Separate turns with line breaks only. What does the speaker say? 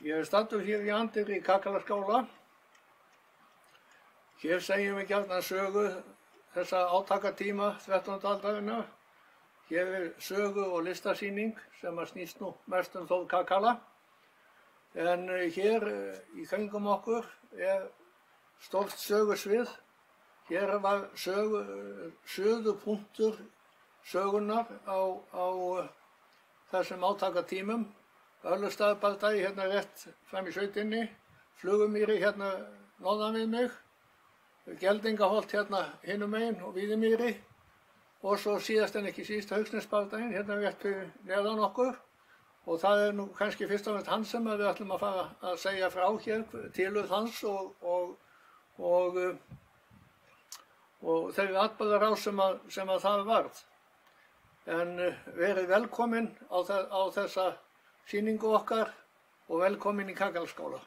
Ég er staddur hér í Andeyri í Kakalaskóla. Hér segjum við gjarnan sögu þessa átakatíma 13. aldarinnar. Hér er sögu- og listasýning sem snýst nú mest Þór Kakala. En hér í kringum okkur er stórt sögusvið. Hér var suðupunktur sögunnar á þessum átakatímum. Örlygsstaðabardagi hérna rétt fram í sveitinni, Flugumýri hérna norðan við mig, Geldingaholt hérna hinum megin og Víðimýri og svo síðast en ekki síst Haugsnesbardaginn hérna rétt fyrir neðan okkur. Og það er nú kannski fyrst og fremst hans sem við ætlum að fara að segja frá hér, tilurð hans og þeirri atburðarás sem að það varð. En verið velkomin á þessa sýningu okkar og velkomin í Kakalaskóla.